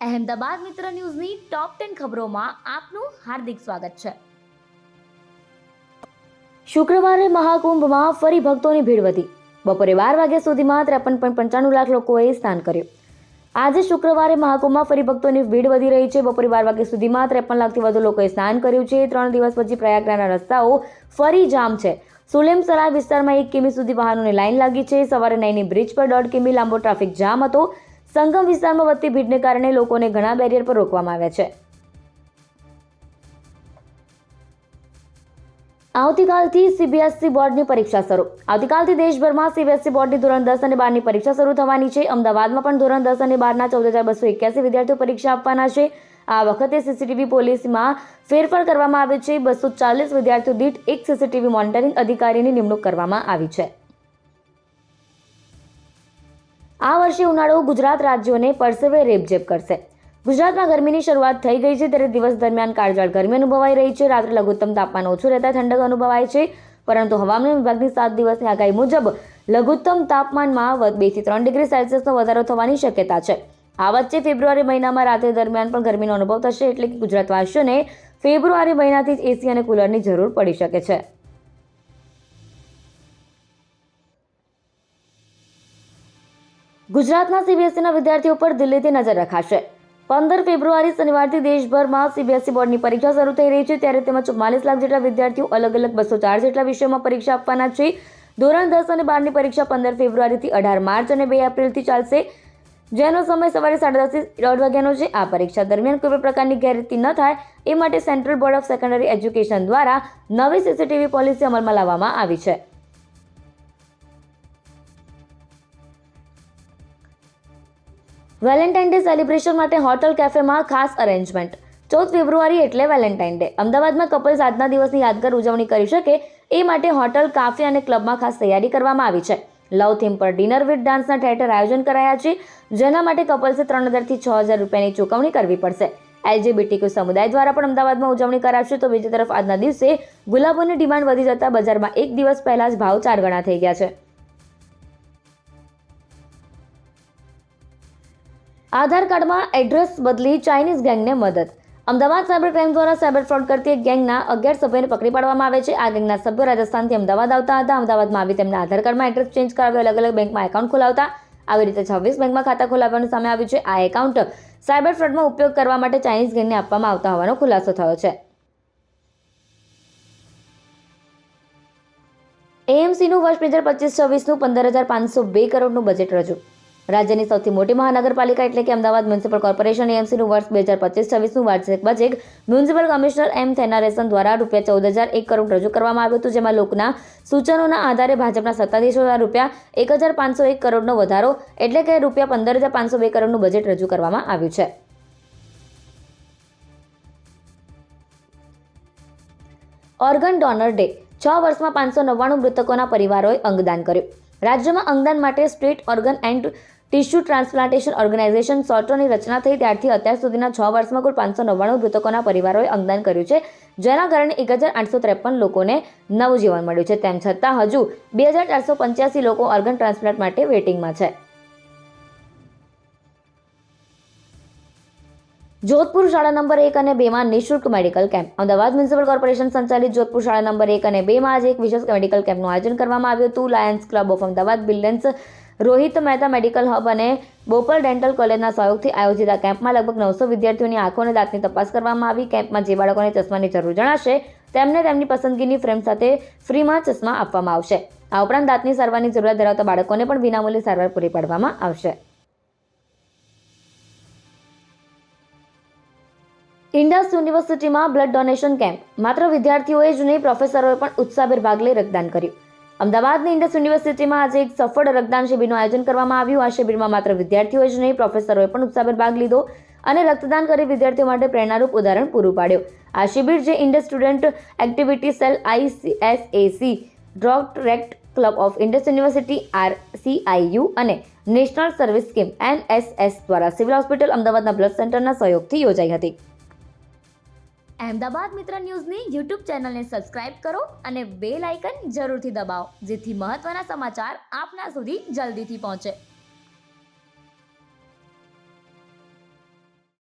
અહેમદાબાદ મિત્ર ન્યૂઝની ટોપ 10 ખબરોમાં આપનું હાર્દિક સ્વાગત છે। શુક્રવારે મહાકુંભમાં ફરી ભક્તોની ભીડ વધી। બપોરે 12 વાગ્યા સુધીમાં 53.95 લાખ લોકોએ સ્નાન કર્યું। આજે શુક્રવારે મહાકુંભમાં ફરી ભક્તોની ભીડ વધી રહી છે। બપોરે 12 વાગ્યા સુધીમાં 53 લાખથી વધુ લોકોએ સ્નાન કર્યું છે। 3 દિવસ પછી પ્રયાગરાજના રસ્તાઓ ફરી જામ છે। સુલેમ સરાય વિસ્તારમાં 1 કિમી સુધી વાહનોની લાઈન લાગી છે। સવારે નૈની બ્રિજ પર 1.5 કિમી લાંબો ટ્રાફિક જામ હતો। સંગમ વિસ્તારમાં વધતી ભીડને કારણે લોકોને ઘણા બેરિયર પર રોકવામાં આવ્યા છે। આવતીકાલથી સીબીએસઈ બોર્ડની પરીક્ષા શરૂ। આવતીકાલથી દેશભરમાં સીબીએસઈ બોર્ડની ધોરણ 10 અને 12ની પરીક્ષા શરૂ થવાની છે। અમદાવાદમાં પણ ધોરણ 10 અને 12ના 14,281 વિદ્યાર્થીઓ પરીક્ષા આપવાના છે। આ વખતે સીસીટીવી પોલીસમાં ફેરફાર કરવામાં આવ્યો છે। 240 વિદ્યાર્થીઓ દીઠ એક સીસીટીવી મોનિટરિંગ અધિકારીની નિમણૂક કરવામાં આવી છે। આ વર્ષે ઉનાળો ગુજરાત રાજ્યોને પરસેવે રેબઝેબ કરશે। ગુજરાતમાં ગરમીની શરૂઆત થઈ ગઈ છે, ત્યારે દિવસ દરમિયાન કાળઝાળ ગરમી અનુભવાઈ રહી છે। રાત્રે લઘુત્તમ તાપમાન ઓછું રહેતા ઠંડક અનુભવાય છે, પરંતુ હવામાન વિભાગની 7 દિવસની આગાહી મુજબ લઘુત્તમ તાપમાનમાં 2 થી 3 ડિગ્રી સેલ્સિયસનો વધારો થવાની શક્યતા છે। આ વચ્ચે ફેબ્રુઆરી મહિનામાં રાત્રે દરમિયાન પણ ગરમીનો અનુભવ થશે, એટલે કે ગુજરાતવાસીઓને ફેબ્રુઆરી મહિનાથી જ એસી અને કુલરની જરૂર પડી શકે છે। ગુજરાતના સીબીએસઈના વિદ્યાર્થીઓ પર દિલ્હીથી નજર રખાશે। 15 ફેબ્રુઆરી શનિવારથી દેશભરમાં સીબીએસઈ બોર્ડની પરીક્ષા શરૂ થઈ રહી છે, ત્યારે તેમાં 44 લાખ જેટલા વિદ્યાર્થીઓ અલગ 204 જેટલા વિષયોમાં પરીક્ષા આપવાના છે। ધોરણ 10 અને 12ની પરીક્ષા 15 ફેબ્રુઆરીથી 18 માર્ચ અને 2 એપ્રિલથી ચાલશે, જેનો સમય સવારે 10:30 થી 1:30 વાગ્યાનો છે। આ પરીક્ષા દરમિયાન કોઈ પણ પ્રકારની ગેરરીતિ ન થાય એ માટે central board of secondary education દ્વારા નવી સીસીટીવી પોલિસી અમલમાં લાવવામાં આવી છે। વેલેન્ટાઇન ડે સેલિબ્રેશન માટે હોટલ કેફેમાં ખાસ અરેન્જમેન્ટ। 14 ફેબ્રુઆરી એટલે વેલેન્ટાઇન ડે। અમદાવાદમાં કપલ્સ આજના દિવસની યાદગાર ઉજવણી કરી શકે એ માટે હોટલ, કાફે અને ક્લબમાં ખાસ તૈયારી કરવામાં આવી છે। લવ થીમ પર ડિનર વિથ ડાન્સના ઠેર આયોજન કરાયા છે, જેના માટે કપલ્સે 3,000 થી 6,000 રૂપિયાની ચૂકવણી કરવી પડશે। એલજીબીટીક્યુ સમુદાય દ્વારા પણ અમદાવાદમાં ઉજવણી કરાશે। તો બીજી તરફ આજના દિવસે ગુલાબોની ડિમાન્ડ વધી જતા બજારમાં એક દિવસ પહેલા જ ભાવ 4 ગણા થઈ ગયા છે। આધાર કાર્ડમાં એડ્રેસ બદલી ચાઇનીઝ ગેંગને મદદ। અમદાવાદ સાયબર ક્રાઇમ દ્વારા સાયબર ફ્રોડ કરતી એક ગેંગના 11 સભ્યોને પકડી પાડવામાં આવે છે। આ ગેંગના સભ્યો રાજસ્થાનથી અમદાવાદ આવતા હતા। અમદાવાદમાં આવી તેમના આધાર કાર્ડમાં એડ્રેસ ચેન્જ કરાવી અલગ બેંકમાં એકાઉન્ટ ખોલાવતા। આવી રીતે 26 બેંકમાં ખાતા ખોલાવવાનું સામે આવ્યું છે। આ એકાઉન્ટ સાયબર ફ્રોડમાં ઉપયોગ કરવા માટે ચાઇનીઝ ગેંગને આપવામાં આવતા હોવાનો ખુલાસો થયો છે। એએમસીનું વર્ષ 2025-26નું 15,502 કરોડનું બજેટ રજૂ। રાજ્યની સૌથી મોટી મહાનગરપાલિકા એટલે કે અમદાવાદ મ્યુનિસિપલ કોર્પોરેશન એએમસીનું વર્ષ 2025-26નું વાર્ષિક બજેટ મ્યુનિસિપલ કમિશનર એમ થેનારેસન દ્વારા ₹14,001 કરોડ રજૂ કરવામાં આવ્યું હતું, જેમાં લોકોના સૂચનોના આધારે ભાજપના સત્તાધીશો દ્વારા ₹1,501 કરોડનો વધારો એટલે કે ₹15,502 કરોડનું બજેટ રજૂ કરવામાં આવ્યું છે। Organ donor day. 6 વર્ષમાં 599 મૃતકોના પરિવારોએ અંગદાન કર્યું। રાજ્યમાં અંગદાન માટે state organ and tissue transplantation organisation સોટોની રચના થઈ ત્યારથી અત્યાર સુધીના 6 વર્ષમાં કુલ 599 મૃતકોના પરિવારોએ અંગદાન કર્યું છે, જેના કારણે 1,853 લોકોને નવું જીવન મળ્યું છે। તેમ છતાં હજુ 2,485 લોકો ઓર્ગન ટ્રાન્સપ્લાન્ટ માટે વેટિંગમાં છે। જોધપુર શાળા નંબર 1 અને 2માં નિઃશુલ્ક medical camp. Ahmedabad municipal corporation સંચાલિત જોધપુર શાળા નંબર 1 અને 2માં આજે એક વિશેષ મેડિકલ કેમ્પનું આયોજન કરવામાં આવ્યું હતું। Lions club of Ahmedabad, billions, Rohit Mehta medical hub અને બોપલ ડેન્ટલ કોલેજના સહયોગથી આયોજિત આ કેમ્પમાં લગભગ 900 વિદ્યાર્થીઓની આંખો અને દાંતની તપાસ કરવામાં આવી। કેમ્પમાં જે બાળકોને ચશ્માની જરૂર જણાશે તેમને તેમની પસંદગીની ફ્રેમ સાથે ફ્રીમાં ચશ્મા આપવામાં આવશે। આ ઉપરાંત દાંતની સારવારની જરૂરિયાત ધરાવતા બાળકોને પણ વિનામૂલ્યે સારવાર પૂરી પાડવામાં આવશે। ઇન્ડસ યુનિવર્સિટીમાં બ્લડ ડોનેશન કેમ્પ। માત્ર વિદ્યાર્થીઓએ જ નહીં, પ્રોફેસરોએ પણ ઉત્સાહભેર ભાગ લઈ રક્તદાન કર્યું। અમદાવાદની ઇન્ડસ યુનિવર્સિટીમાં આજે એક સફળ રક્તદાન શિબિરનું આયોજન કરવામાં આવ્યું। આ શિબિરમાં માત્ર વિદ્યાર્થીઓએ જ નહીં, પ્રોફેસરોએ પણ ઉત્સાહભેર ભાગ લીધો અને રક્તદાન કરી વિદ્યાર્થીઓ માટે પ્રેરણારૂપ ઉદાહરણ પૂરું પાડ્યું। આ શિબિર જે Indus student activity cell ISAC, doctorate club of Indus university RCIU અને નેશનલ સર્વિસ સ્કીમ NSS દ્વારા સિવિલ હોસ્પિટલ અમદાવાદના બ્લડ સેન્ટરના સહયોગથી યોજાઈ હતી। અહેમદાબાદ મિત્ર ન્યૂઝની યુટ્યુબ ચેનલને સબસ્ક્રાઇબ કરો અને બેલ આઇકન જરૂરથી દબાવો, જેથી મહત્વના સમાચાર આપના સુધી જલ્દીથી પહોંચે।